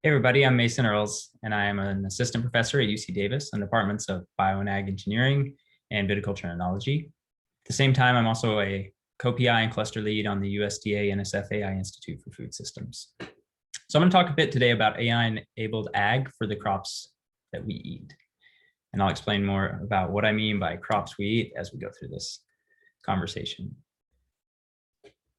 Hey everybody, I'm Mason Earls, and I am an assistant professor at UC Davis in the departments of Bio and Ag Engineering and Viticulture and Enology. At the same time, I'm also a co-PI and cluster lead on the USDA NSF AI Institute for Food Systems. So I'm going to talk a bit today about AI-enabled ag for the crops that we eat. And I'll explain more about what I mean by crops we eat as we go through this conversation.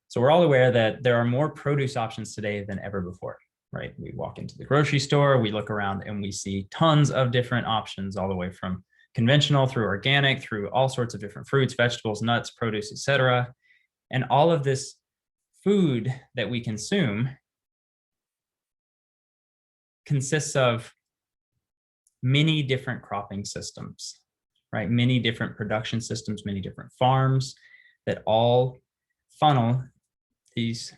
So we're all aware that there are more produce options today than ever before. Right? We walk into the grocery store, we look around and we see tons of different options, all the way from conventional through organic, through all sorts of different fruits, vegetables, nuts, produce, etc. And all of this food that we consume consists of many different cropping systems, right? Many different production systems, many different farms that all funnel these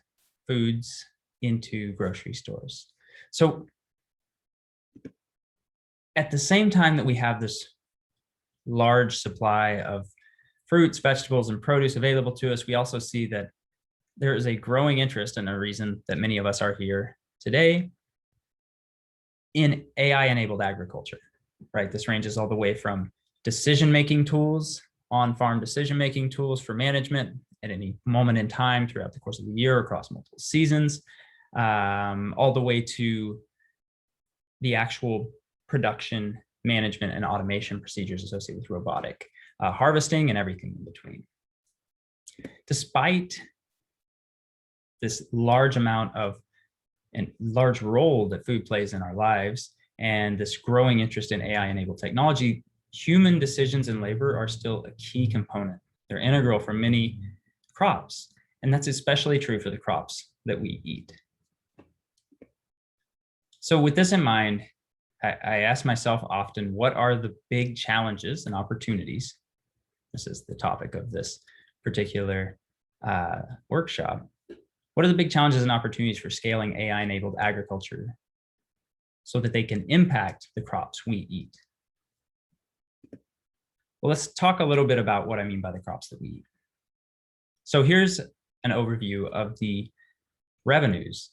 foods into grocery stores. So at the same time that we have this large supply of fruits, vegetables, and produce available to us, we also see that there is a growing interest, and a reason that many of us are here today, in AI-enabled agriculture, right? This ranges all the way from decision-making tools, on-farm decision-making tools for management at any moment in time throughout the course of the year across multiple seasons, all the way to the actual production, management, and automation procedures associated with robotic harvesting and everything in between. Despite this large amount of and large role that food plays in our lives and this growing interest in AI-enabled technology, human decisions and labor are still a key component. They're integral for many crops, and that's especially true for the crops that we eat. So with this in mind, I ask myself often, what are the big challenges and opportunities? This is the topic of this particular workshop. What are the big challenges and opportunities for scaling AI-enabled agriculture so that they can impact the crops we eat? Well, let's talk a little bit about what I mean by the crops that we eat. So here's an overview of the revenues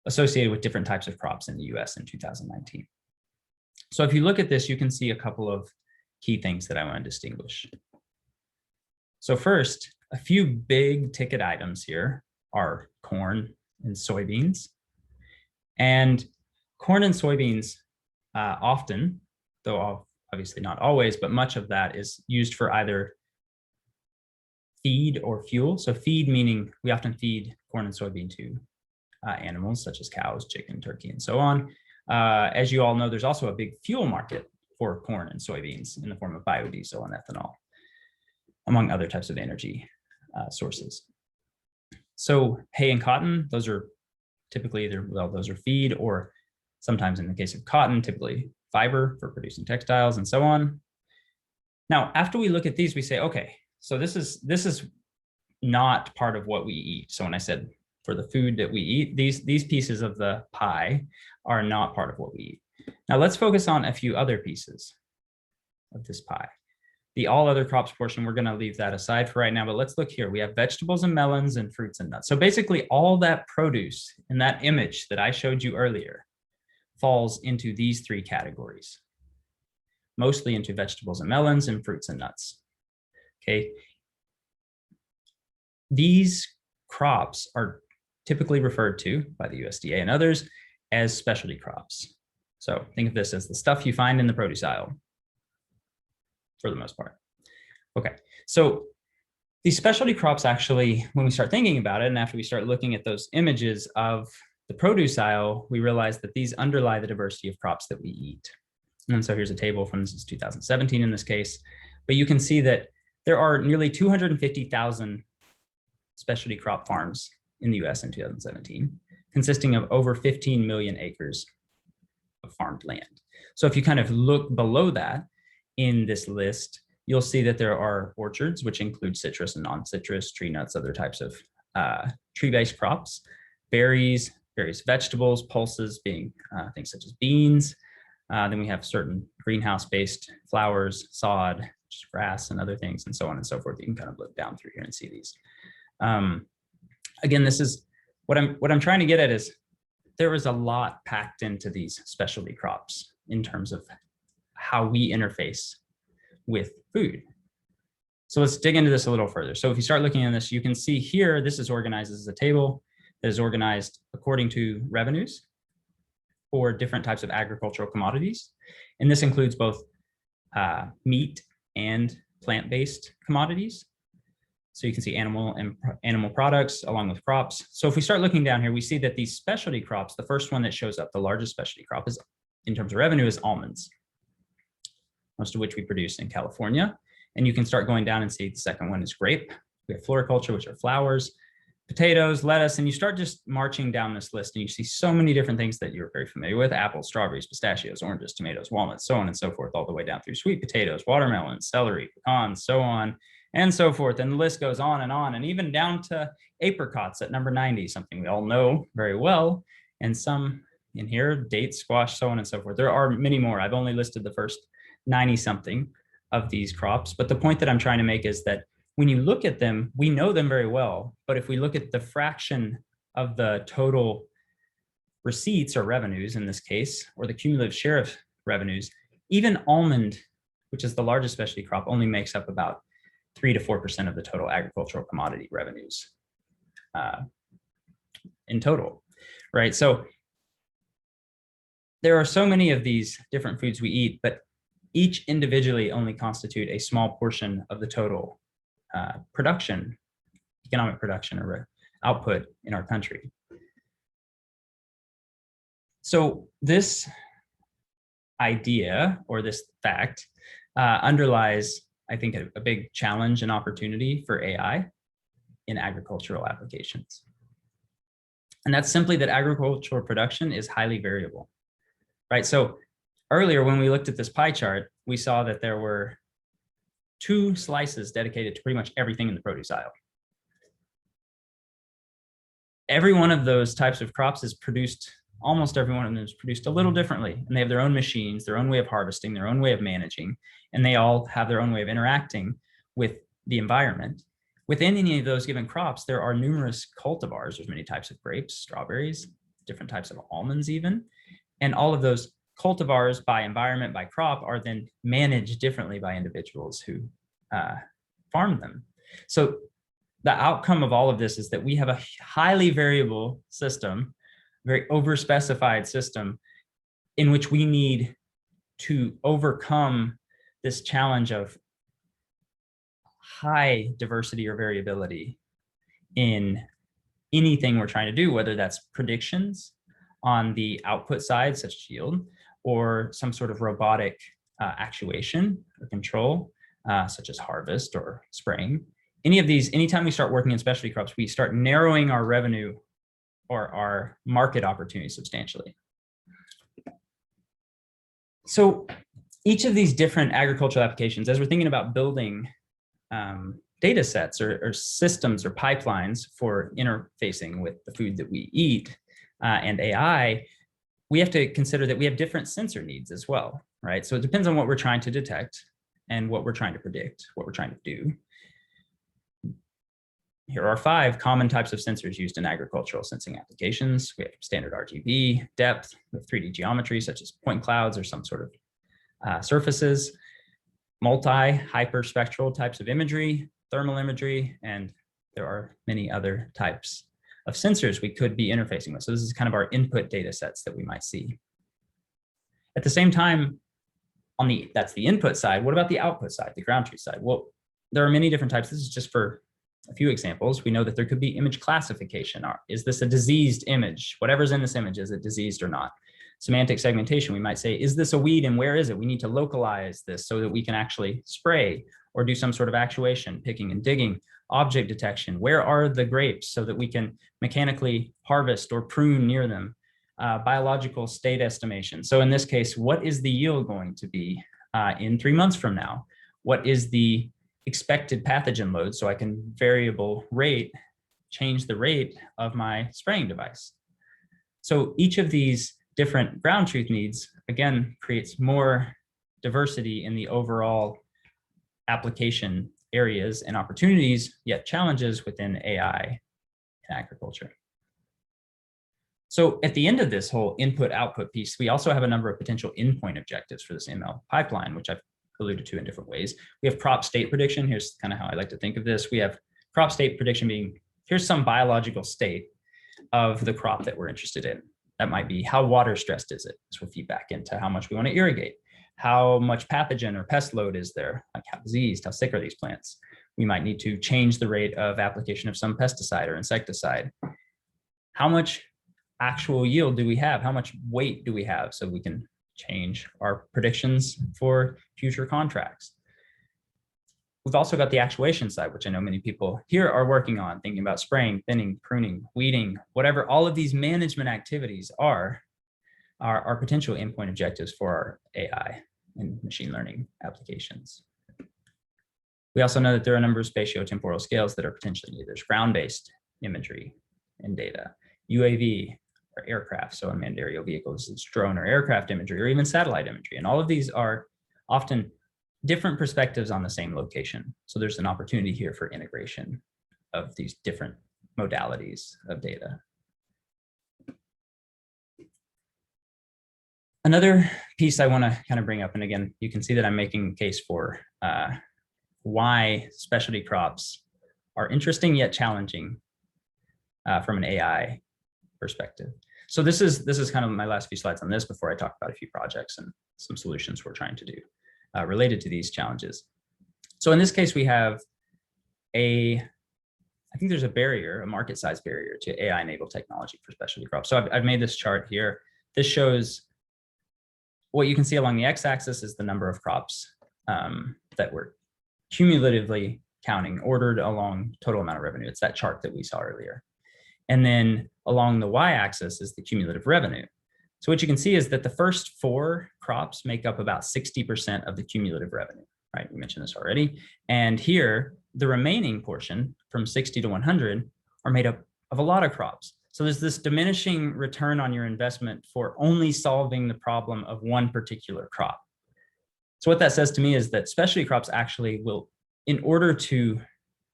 associated with different types of crops in the US in 2019. So if you look at this, you can see a couple of key things that I want to distinguish. So first, a few big ticket items here are corn and soybeans. And corn and soybeans often, though obviously not always, but much of that is used for either feed or fuel. So feed meaning we often feed corn and soybean to animals such as cows, chicken, turkey, and so on. As you all know, there's also a big fuel market for corn and soybeans in the form of biodiesel and ethanol, among other types of energy sources. So hay and cotton, those are typically either, well, those are feed, or sometimes in the case of cotton, typically fiber for producing textiles and so on. Now, after we look at these, we say, okay, so this is not part of what we eat. So when I said for the food that we eat, these pieces of the pie are not part of what we eat. Now let's focus on a few other pieces of this pie. The all other crops portion, we're going to leave that aside for right now, but let's look here. We have vegetables and melons and fruits and nuts. So basically all that produce in that image that I showed you earlier falls into these three categories, mostly into vegetables and melons and fruits and nuts. Okay. These crops are typically referred to by the USDA and others as specialty crops. So think of this as the stuff you find in the produce aisle for the most part. Okay, so these specialty crops actually, when we start thinking about it and after we start looking at those images of the produce aisle, we realize that these underlie the diversity of crops that we eat. And so here's a table from, this is 2017 in this case, but you can see that there are nearly 250,000 specialty crop farms in the US in 2017, consisting of over 15 million acres of farmed land. So if you kind of look below that in this list, you'll see that there are orchards, which include citrus and non-citrus, tree nuts, other types of tree-based crops, berries, various vegetables, pulses being things such as beans. Then we have certain greenhouse-based flowers, sod, just grass and other things, and so on and so forth. You can kind of look down through here and see these. Again, this is what I'm trying to get at is there is a lot packed into these specialty crops in terms of how we interface with food. So let's dig into this a little further. So if you start looking at this, you can see here, this is organized as a table that is organized according to revenues for different types of agricultural commodities. And this includes both meat and plant-based commodities. So you can see animal products along with crops. So if we start looking down here, we see that these specialty crops, the first one that shows up, the largest specialty crop is, in terms of revenue, is almonds, most of which we produce in California. And you can start going down and see the second one is grape. We have floriculture, which are flowers, potatoes, lettuce, and you start just marching down this list and you see so many different things that you're very familiar with: apples, strawberries, pistachios, oranges, tomatoes, walnuts, so on and so forth, all the way down through sweet potatoes, watermelons, celery, pecans, so on and so forth. And the list goes on, and even down to apricots at number 90, something we all know very well. And some in here, dates, squash, so on and so forth. There are many more. I've only listed the first 90 something of these crops. But the point that I'm trying to make is that when you look at them, we know them very well. But if we look at the fraction of the total receipts or revenues in this case, or the cumulative share of revenues, even almond, which is the largest specialty crop, only makes up about 3 to 4% of the total agricultural commodity revenues in total, right? So there are so many of these different foods we eat, but each individually only constitute a small portion of the total production, economic production or output in our country. So this idea or this fact underlies, I think, a big challenge and opportunity for AI in agricultural applications. And that's simply that agricultural production is highly variable, right? So earlier, when we looked at this pie chart, we saw that there were 2 slices dedicated to pretty much everything in the produce aisle. Every one of those types of crops is produced, almost every one of them is produced a little differently. And they have their own machines, their own way of harvesting, their own way of managing, and they all have their own way of interacting with the environment. Within any of those given crops, there are numerous cultivars. There's many types of grapes, strawberries, different types of almonds even. And all of those cultivars by environment, by crop, are then managed differently by individuals who farm them. So the outcome of all of this is that we have a highly variable system, very overspecified system, in which we need to overcome this challenge of high diversity or variability in anything we're trying to do, whether that's predictions on the output side, such as yield, or some sort of robotic actuation or control, such as harvest or spraying. Any of these, anytime we start working in specialty crops, we start narrowing our revenue or our market opportunity substantially. So each of these different agricultural applications, as we're thinking about building data sets or systems or pipelines for interfacing with the food that we eat and AI, we have to consider that we have different sensor needs as well, right? So it depends on what we're trying to detect and what we're trying to predict, what we're trying to do. Here are 5 common types of sensors used in agricultural sensing applications. We have standard RGB, depth, with 3D geometry, such as point clouds or some sort of surfaces, hyperspectral types of imagery, thermal imagery, and there are many other types of sensors we could be interfacing with. So this is kind of our input data sets that we might see. At the same time, that's the input side. What about the output side, the ground truth side? Well, there are many different types. This is just for a few examples. We know that there could be image classification. Is this a diseased image? Whatever's in this image, is it diseased or not? Semantic segmentation, we might say, is this a weed and where is it? We need to localize this so that we can actually spray or do some sort of actuation, picking and digging. Object detection, where are the grapes so that we can mechanically harvest or prune near them. Biological state estimation. So in this case, what is the yield going to be in 3 months from now? What is the expected pathogen load so I can variable rate, change the rate of my spraying device? So each of these different ground truth needs, again, creates more diversity in the overall application areas and opportunities, yet challenges within AI in agriculture. So at the end of this whole input-output piece, we also have a number of potential endpoint objectives for this ML pipeline, which I've alluded to in different ways. We have crop state prediction. Here's kind of how I like to think of this. We have crop state prediction being, here's some biological state of the crop that we're interested in. That might be how water stressed is it? This will feed back into how much we want to irrigate. How much pathogen or pest load is there? Like how diseased, how sick are these plants? We might need to change the rate of application of some pesticide or insecticide. How much actual yield do we have? How much weight do we have so we can change our predictions for future contracts? We've also got the actuation side, which I know many people here are working on, thinking about spraying, thinning, pruning, weeding, whatever all of these management activities are potential endpoint objectives for our AI and machine learning applications. We also know that there are a number of spatiotemporal scales that are potentially needed. There's ground-based imagery and data, UAV or aircraft, so unmanned aerial vehicles, it's drone or aircraft imagery, or even satellite imagery. And all of these are often different perspectives on the same location. So there's an opportunity here for integration of these different modalities of data. Another piece I want to kind of bring up, and again, you can see that I'm making a case for why specialty crops are interesting yet challenging from an AI perspective. So this is kind of my last few slides on this before I talk about a few projects and some solutions we're trying to do related to these challenges. So in this case, we have I think there's a barrier, a market size barrier to AI-enabled technology for specialty crops. So I've made this chart here. This shows what you can see along the x-axis is the number of crops that we're cumulatively counting, ordered along total amount of revenue. It's that chart that we saw earlier. And then along the y-axis is the cumulative revenue. So what you can see is that the first 4 crops make up about 60% of the cumulative revenue, right? We mentioned this already. And here, the remaining portion from 60 to 100 are made up of a lot of crops. So there's this diminishing return on your investment for only solving the problem of one particular crop. So what that says to me is that specialty crops actually will, in order to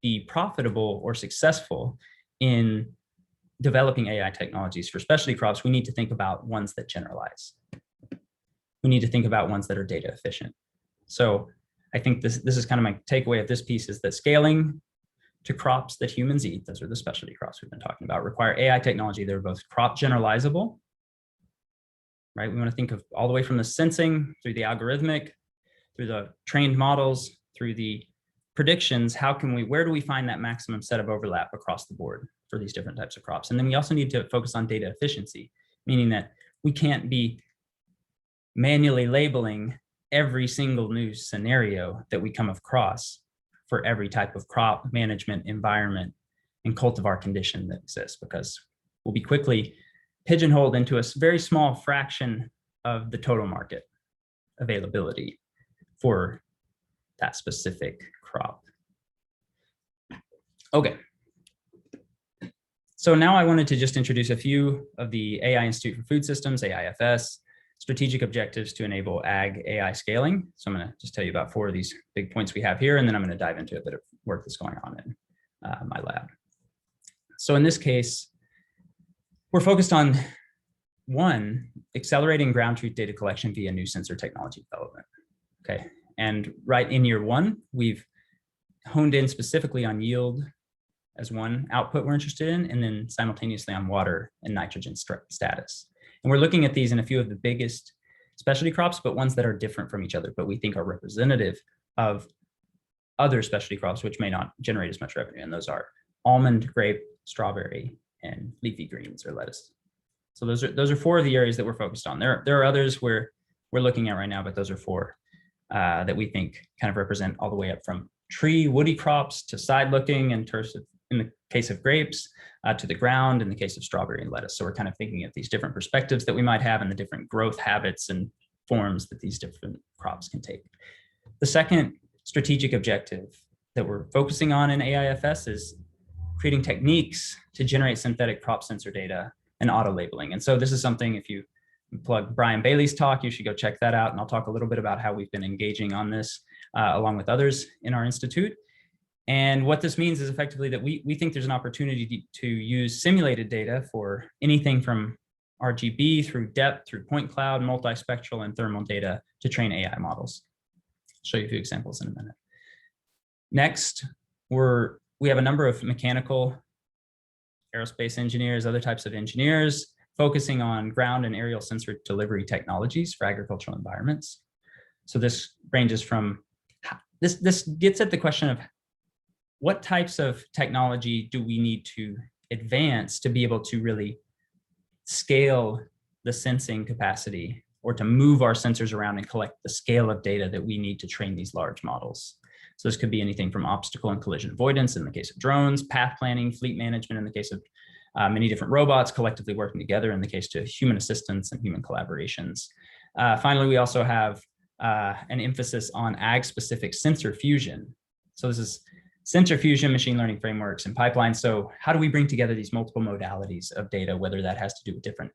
be profitable or successful in developing AI technologies for specialty crops, we need to think about ones that generalize. We need to think about ones that are data efficient. So I think this is kind of my takeaway of this piece, is that scaling to crops that humans eat, those are the specialty crops we've been talking about, require AI technology that are both crop generalizable, right? We want to think of all the way from the sensing through the algorithmic, through the trained models, through the predictions. Where do we find that maximum set of overlap across the board for these different types of crops? And then we also need to focus on data efficiency, meaning that we can't be manually labeling every single new scenario that we come across for every type of crop management environment and cultivar condition that exists, because we'll be quickly pigeonholed into a very small fraction of the total market availability for that specific crop. Okay. So now I wanted to just introduce a few of the AI Institute for Food Systems, AIFS, strategic objectives to enable ag AI scaling. So I'm going to just tell you about 4 of these big points we have here, and then I'm going to dive into a bit of work that's going on in my lab. So in this case, we're focused on 1, accelerating ground truth data collection via new sensor technology development. Okay, and right in year 1, we've honed in specifically on yield as one output we're interested in, and then simultaneously on water and nitrogen status. And we're looking at these in a few of the biggest specialty crops, but ones that are different from each other, but we think are representative of other specialty crops, which may not generate as much revenue. And those are almond, grape, strawberry, and leafy greens or lettuce. So those are 4 of the areas that we're focused on. There are others we're looking at right now, but those are 4 that we think kind of represent all the way up from tree woody crops to side looking in the case of grapes, to the ground in the case of strawberry and lettuce. So we're kind of thinking of these different perspectives that we might have and the different growth habits and forms that these different crops can take. The second strategic objective that we're focusing on in AIFS is creating techniques to generate synthetic crop sensor data and auto labeling. And so this is something, if you plug Brian Bailey's talk, you should go check that out. And I'll talk a little bit about how we've been engaging on this along with others in our institute. And what this means is effectively that we think there's an opportunity to use simulated data for anything from RGB through depth, through point cloud, multispectral, and thermal data to train AI models. I'll show you a few examples in a minute. Next, we have a number of mechanical, aerospace engineers, other types of engineers focusing on ground and aerial sensor delivery technologies for agricultural environments. So this ranges from, this gets at the question of what types of technology do we need to advance to be able to really scale the sensing capacity, or to move our sensors around and collect the scale of data that we need to train these large models. So this could be anything from obstacle and collision avoidance in the case of drones, path planning, fleet management in the case of many different robots collectively working together in the case to human assistance and human collaborations. Finally, we also have an emphasis on ag-specific sensor fusion. So this is sensor fusion, machine learning frameworks, and pipelines. So how do we bring together these multiple modalities of data, whether that has to do with different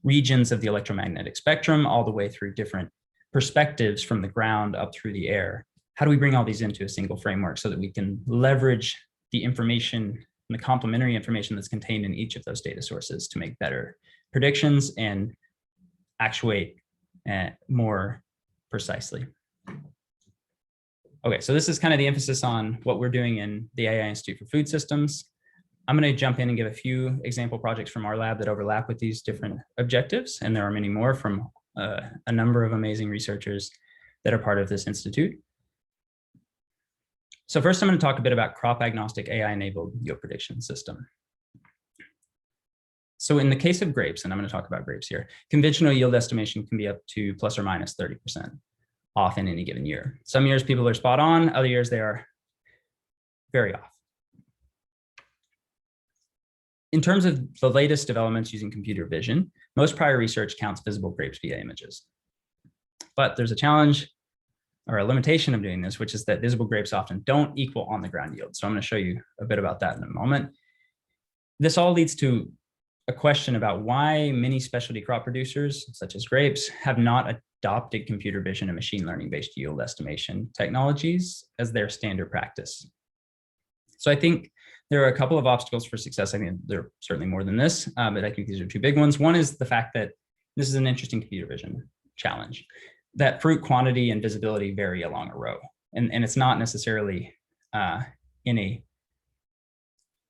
regions of the electromagnetic spectrum, all the way through different perspectives from the ground up through the air? How do we bring all these into a single framework so that we can leverage the information and the complementary information that's contained in each of those data sources to make better predictions and actuate more precisely? Okay, so this is kind of the emphasis on what we're doing in the AI Institute for Food Systems. I'm going to jump in and give a few example projects from our lab that overlap with these different objectives, and there are many more from a number of amazing researchers that are part of this institute. So first, I'm going to talk a bit about crop-agnostic AI-enabled yield prediction system. So in the case of grapes, and I'm going to talk about grapes here, conventional yield estimation can be up to plus or minus 30% off in any given year. Some years people are spot on, other years they are very off. In terms of the latest developments using computer vision, most prior research counts visible grapes via images. But there's a challenge or a limitation of doing this, which is that visible grapes often don't equal on the ground yield. So I'm going to show you a bit about that in a moment. This all leads to a question about why many specialty crop producers, such as grapes, have not adopted computer vision and machine learning-based yield estimation technologies as their standard practice. So I think there are a couple of obstacles for success. I mean, there are certainly more than this, but I think these are two big ones. One is the fact that this is an interesting computer vision challenge, that fruit quantity and visibility vary along a row. And it's not necessarily in a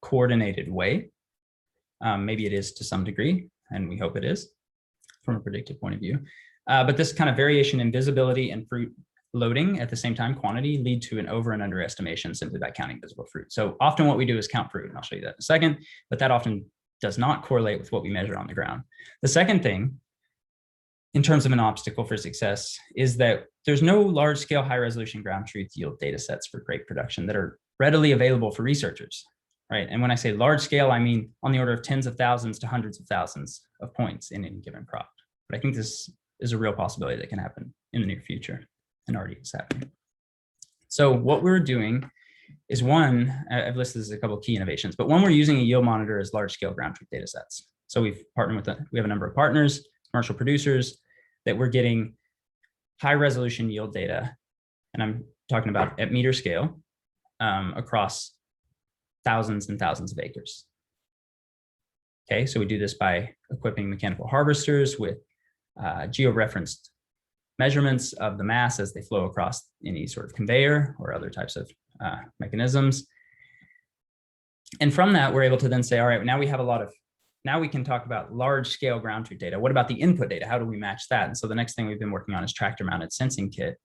coordinated way. Maybe it is to some degree, and we hope it is from a predictive point of view. But this kind of variation in visibility and fruit loading at the same time, quantity, lead to an over and underestimation simply by counting visible fruit. So often what we do is count fruit, and I'll show you that in a second, but that often does not correlate with what we measure on the ground. The second thing, in terms of an obstacle for success, is that there's no large-scale, high-resolution ground truth yield data sets for grape production that are readily available for researchers, right? And when I say large-scale, I mean on the order of tens of thousands to hundreds of thousands of points in any given crop. But I think this is a real possibility that can happen in the near future, and already is happening. So what we're doing is, one, I've listed as a couple of key innovations, but one, we're using a yield monitor as large-scale ground truth data sets. So we've partnered with, we have a number of partners, commercial producers, that we're getting high resolution yield data, and I'm talking about at meter scale, across thousands and thousands of acres. Okay, so we do this by equipping mechanical harvesters with geo-referenced measurements of the mass as they flow across any sort of conveyor or other types of mechanisms. And from that, we're able to then say, all right, now we have a lot of, now we can talk about large scale ground truth data. What about the input data? How do we match that? And so the next thing we've been working on is tractor mounted sensing kit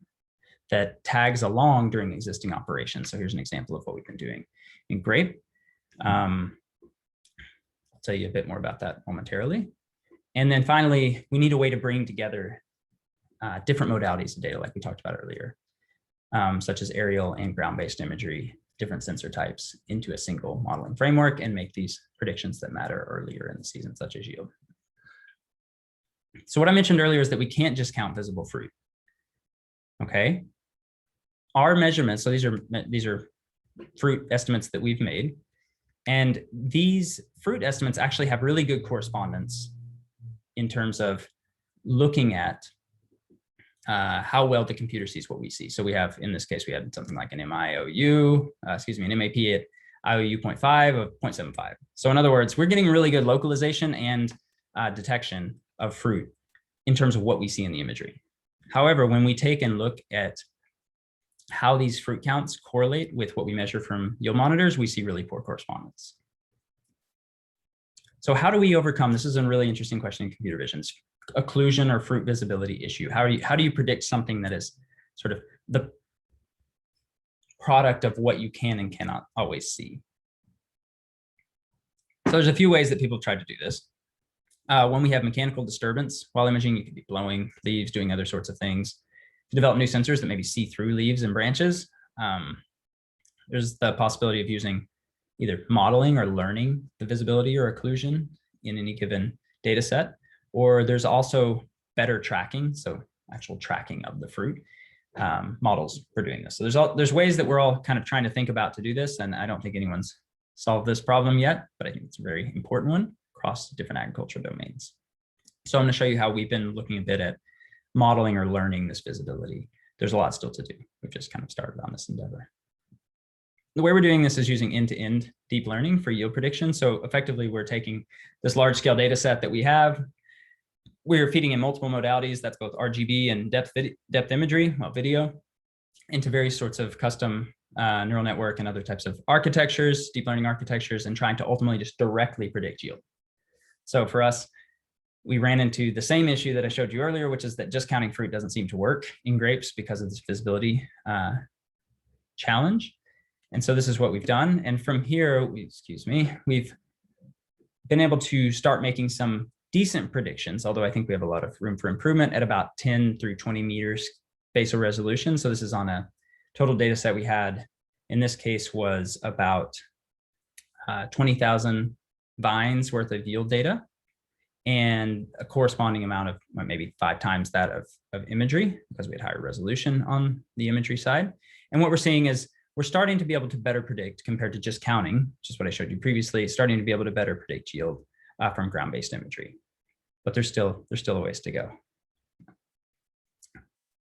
that tags along during existing operations. So here's an example of what we've been doing in Grape. I'll tell you a bit more about that momentarily. And then finally, we need a way to bring together different modalities of data, like we talked about earlier, such as aerial and ground-based imagery, different sensor types, into a single modeling framework and make these predictions that matter earlier in the season, such as yield. So what I mentioned earlier is that we can't just count visible fruit. Okay, our measurements, so these are fruit estimates that we've made, and these fruit estimates actually have really good correspondence in terms of looking at how well the computer sees what we see. So we have, in this case, we had something like an an MAP at IOU 0.5 of 0.75. So in other words, we're getting really good localization and detection of fruit in terms of what we see in the imagery. However, when we take and look at how these fruit counts correlate with what we measure from yield monitors, we see really poor correspondence. So how do we overcome, this is a really interesting question in computer vision, occlusion or fruit visibility issue. How do you predict something that is sort of the product of what you can and cannot always see? So there's a few ways that people try to do this. When we have mechanical disturbance while imaging, you could be blowing leaves, doing other sorts of things. To develop new sensors that maybe see through leaves and branches, there's the possibility of using either modeling or learning the visibility or occlusion in any given data set, or there's also better tracking, so actual tracking of the fruit models for doing this. So there's ways that we're all kind of trying to think about to do this, and I don't think anyone's solved this problem yet, but I think it's a very important one across different agriculture domains. So I'm going to show you how we've been looking a bit at modeling or learning this visibility. There's a lot still to do. We've just kind of started on this endeavor. The way we're doing this is using end-to-end deep learning for yield prediction. So effectively, we're taking this large scale data set that we have. We're feeding in multiple modalities, that's both RGB and depth imagery, well, video, into various sorts of custom neural network and other types of architectures, deep learning architectures, and trying to ultimately just directly predict yield. So for us, we ran into the same issue that I showed you earlier, which is that just counting fruit doesn't seem to work in grapes because of this visibility challenge. And so this is what we've done. And from here, we've been able to start making some decent predictions, although I think we have a lot of room for improvement at about 10 through 20 meters spatial resolution. So this is on a total data set we had, in this case, was about 20,000 vines worth of yield data and a corresponding amount of maybe 5 times that of imagery, because we had higher resolution on the imagery side. And what we're seeing is we're starting to be able to better predict compared to just counting, which is what I showed you previously, starting to be able to better predict yield from ground-based imagery. But there's still a ways to go.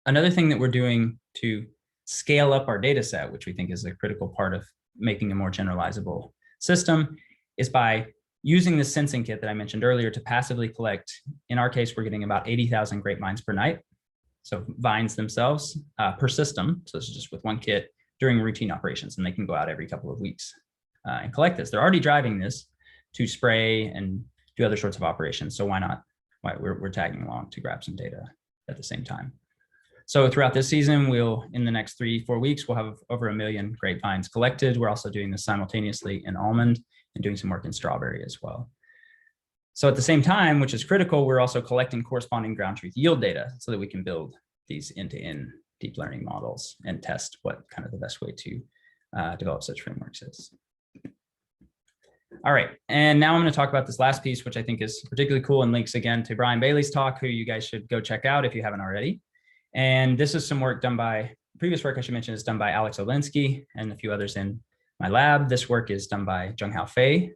Another thing that we're doing to scale up our data set, which we think is a critical part of making a more generalizable system, is by using the sensing kit that I mentioned earlier to passively collect. In our case, we're getting about 80,000 grapevines per night. So vines themselves per system. So this is just with one kit during routine operations, and they can go out every couple of weeks and collect this. They're already driving this to spray and do other sorts of operations. So why not? We're tagging along to grab some data at the same time. So throughout this season, in the next 3-4 weeks, we'll have over 1 million grapevines collected. We're also doing this simultaneously in almond and doing some work in strawberry as well. So at the same time, which is critical, we're also collecting corresponding ground truth yield data so that we can build these end-to-end deep learning models and test what kind of the best way to develop such frameworks is. All right, and now I'm going to talk about this last piece, which I think is particularly cool and links again to Brian Bailey's talk, who you guys should go check out if you haven't already. And this is some work done by, previous work I should mention is done by Alex Olinsky and a few others in my lab. This work is done by Junghao Fei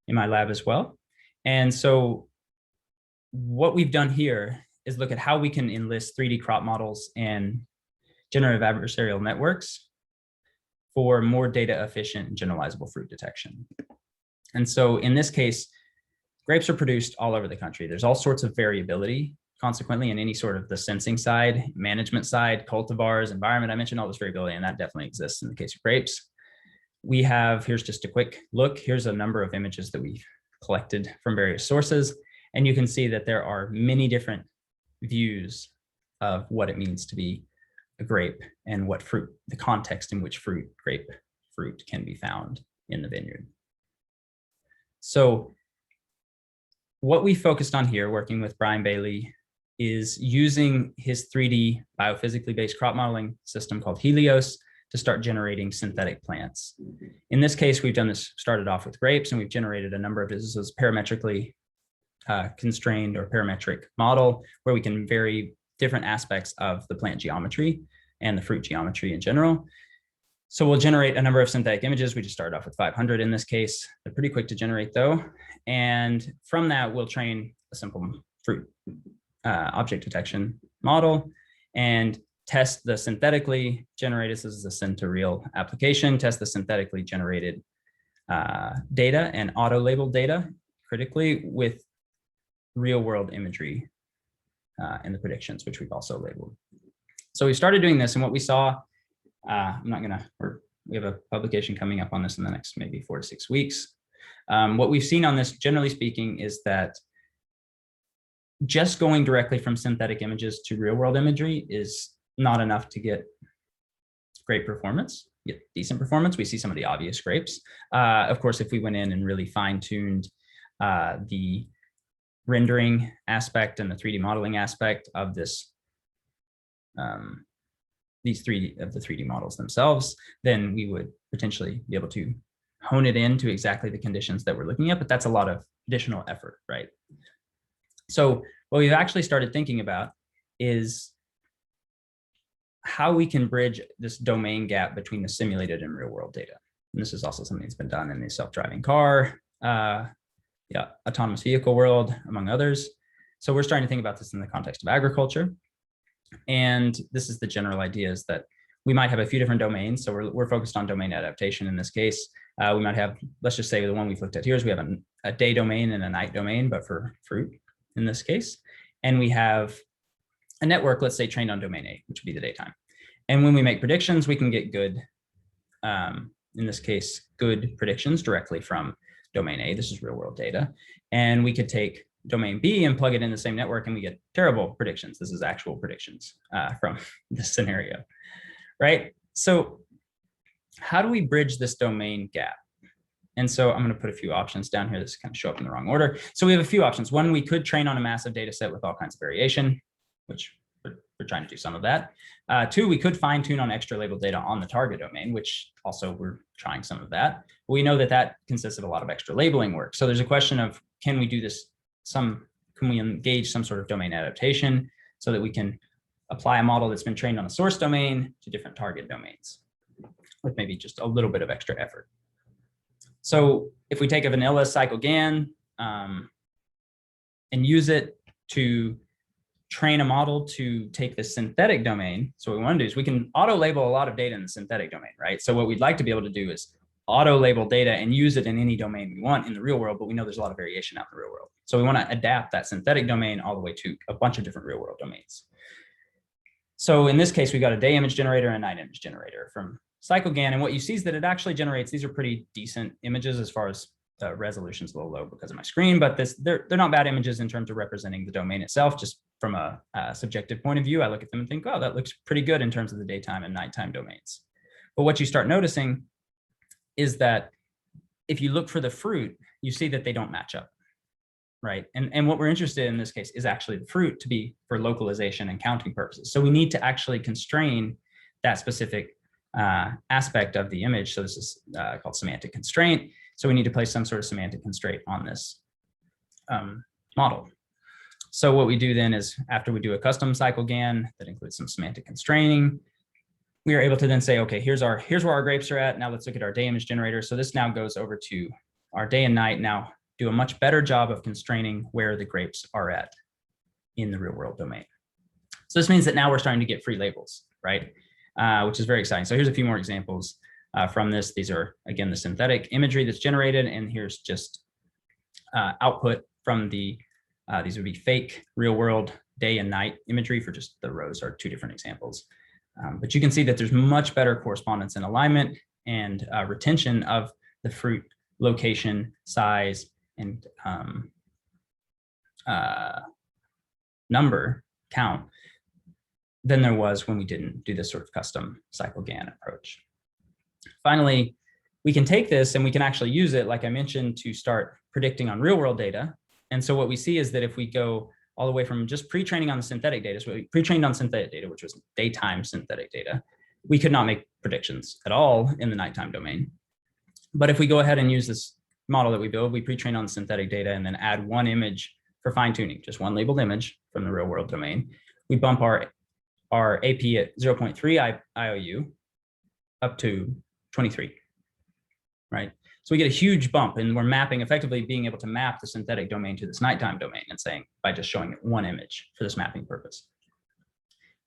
in my lab as well. And so what we've done here is look at how we can enlist 3D crop models and generative adversarial networks for more data efficient and generalizable fruit detection. And so in this case, grapes are produced all over the country. There's all sorts of variability, consequently, in any sort of the sensing side, management side, cultivars, environment. I mentioned all this variability, and that definitely exists in the case of grapes. We have, here's just a quick look. Here's a number of images that we've collected from various sources. And you can see that there are many different views of what it means to be a grape and what fruit, the context in which grape fruit can be found in the vineyard. So what we focused on here, working with Brian Bailey, is using his 3D biophysically based crop modeling system called Helios to start generating synthetic plants. In this case, we've done this, started off with grapes, and we've generated a number of, this is parametrically constrained or parametric model where we can vary different aspects of the plant geometry and the fruit geometry in general. So we'll generate a number of synthetic images. We just started off with 500 in this case. They're pretty quick to generate though. And from that, we'll train a simple fruit object detection model and test the synthetically generated, this is a syn to real application, test the synthetically generated data and auto-labeled data critically with real world imagery in the predictions, which we've also labeled. So we started doing this, and what we saw, we have a publication coming up on this in the next maybe 4 to 6 weeks. What we've seen on this, generally speaking, is that just going directly from synthetic images to real world imagery is not enough to get great performance, get decent performance. We see some of the obvious grapes. Of course, if we went in and really fine-tuned the rendering aspect and the 3D modeling aspect of this, these 3D models themselves, then we would potentially be able to hone it into exactly the conditions that we're looking at, but that's a lot of additional effort, right? So what we've actually started thinking about is how we can bridge this domain gap between the simulated and real world data. And this is also something that's been done in the self-driving car, autonomous vehicle world, among others. So we're starting to think about this in the context of agriculture. And this is the general idea, is that we might have a few different domains. So we're focused on domain adaptation in this case. We might have, let's just say the one we've looked at here is we have a day domain and a night domain, but for fruit in this case. And we have a network, let's say, trained on domain A, which would be the daytime. And when we make predictions, we can get good, in this case, good predictions directly from domain A. This is real world data. And we could take domain B and plug it in the same network, and we get terrible predictions. This is actual predictions from this scenario, right? So how do we bridge this domain gap? And so I'm going to put a few options down here. This kind of show up in the wrong order. So we have a few options. One, we could train on a massive data set with all kinds of variation, which we're trying to do some of that. Two, we could fine tune on extra labeled data on the target domain, which also we're trying some of that. We know that that consists of a lot of extra labeling work. So there's a question of, can we do this? Can we engage some sort of domain adaptation so that we can apply a model that's been trained on a source domain to different target domains with maybe just a little bit of extra effort? So if we take a vanilla CycleGAN and use it to train a model to take the synthetic domain, so what we want to do is we can auto label a lot of data in the synthetic domain, right? So what we'd like to be able to do is auto label data and use it in any domain we want in the real world, but we know there's a lot of variation out in the real world. So we want to adapt that synthetic domain all the way to a bunch of different real world domains. So in this case, we got a day image generator and a night image generator from CycleGAN. And what you see is that it actually generates, these are pretty decent images as far as the resolution's a little low because of my screen, but they're not bad images in terms of representing the domain itself. Just from a subjective point of view, I look at them and think, oh, that looks pretty good in terms of the daytime and nighttime domains. But what you start noticing is that if you look for the fruit, you see that they don't match up, right? And what we're interested in this case is actually the fruit to be for localization and counting purposes. So we need to actually constrain that specific aspect of the image. So this is called semantic constraint. So we need to place some sort of semantic constraint on this model. So what we do then is, after we do a custom CycleGAN that includes some semantic constraining, we are able to then say, okay, here's where our grapes are at. Now let's look at our day image generator. So this now goes over to our day and night. Now do a much better job of constraining where the grapes are at in the real world domain. So this means that now we're starting to get free labels, right? Which is very exciting. So here's a few more examples from this. These are, again, the synthetic imagery that's generated. And here's just output from the, these would be fake real world day and night imagery. For just the rows are two different examples. But you can see that there's much better correspondence and alignment and retention of the fruit location, size, and number count than there was when we didn't do this sort of custom CycleGAN approach. Finally, we can take this and we can actually use it, like I mentioned, to start predicting on real world data. And so what we see is that if we go all the way from just pre-training on the synthetic data, so we pre-trained on synthetic data, which was daytime synthetic data, we could not make predictions at all in the nighttime domain. But if we go ahead and use this model that we build, we pre-train on synthetic data and then add one image for fine-tuning, just one labeled image from the real world domain. We bump our AP at 0.3 IOU up to 23, right? So we get a huge bump, and we're mapping, effectively being able to map the synthetic domain to this nighttime domain and saying, by just showing it one image for this mapping purpose.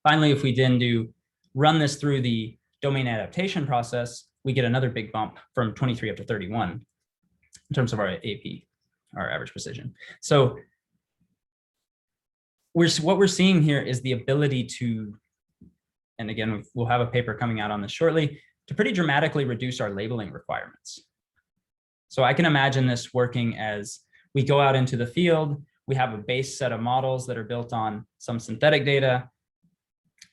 Finally, if we then run this through the domain adaptation process, we get another big bump from 23 up to 31 in terms of our AP, our average precision. So what we're seeing here is the ability to, and again, we'll have a paper coming out on this shortly, to pretty dramatically reduce our labeling requirements. So I can imagine this working as we go out into the field, we have a base set of models that are built on some synthetic data.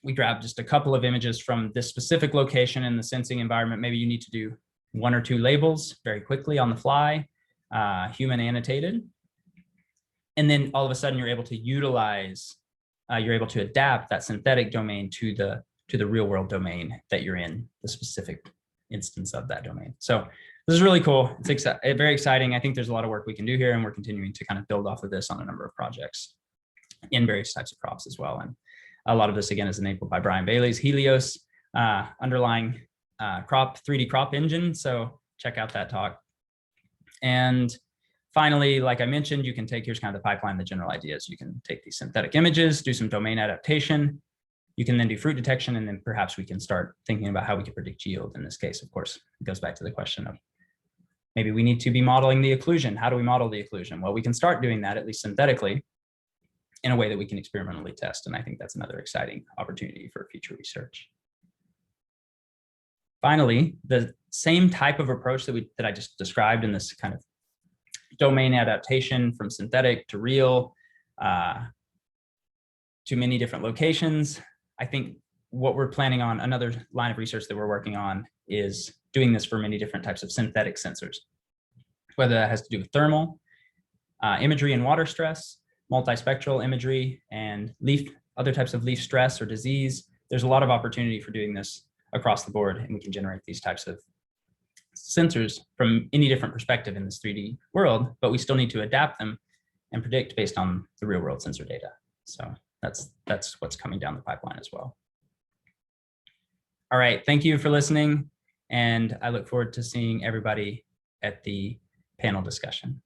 We grab just a couple of images from this specific location in the sensing environment. Maybe you need to do 1 or 2 labels very quickly on the fly, human annotated. And then all of a sudden you're able to utilize, you're able to adapt that synthetic domain to the real world domain that you're in, the specific instance of that domain. So this is really cool. It's very exciting. I think there's a lot of work we can do here, and we're continuing to kind of build off of this on a number of projects in various types of crops as well. And a lot of this, again, is enabled by Brian Bailey's Helios underlying crop 3D crop engine. So check out that talk. And finally, like I mentioned, you can take, here's kind of the pipeline, the general ideas. You can take these synthetic images, do some domain adaptation. You can then do fruit detection, and then perhaps we can start thinking about how we can predict yield. In this case, of course, it goes back to the question of maybe we need to be modeling the occlusion. How do we model the occlusion? Well, we can start doing that, at least synthetically, in a way that we can experimentally test. And I think that's another exciting opportunity for future research. Finally, the same type of approach that I just described in this kind of domain adaptation from synthetic to real to many different locations. I think what we're planning on, another line of research that we're working on, is doing this for many different types of synthetic sensors, whether that has to do with thermal, imagery and water stress, multispectral imagery, and other types of leaf stress or disease. There's a lot of opportunity for doing this across the board, and we can generate these types of sensors from any different perspective in this 3D world, but we still need to adapt them and predict based on the real world sensor data. So that's what's coming down the pipeline as well. All right, thank you for listening, and I look forward to seeing everybody at the panel discussion.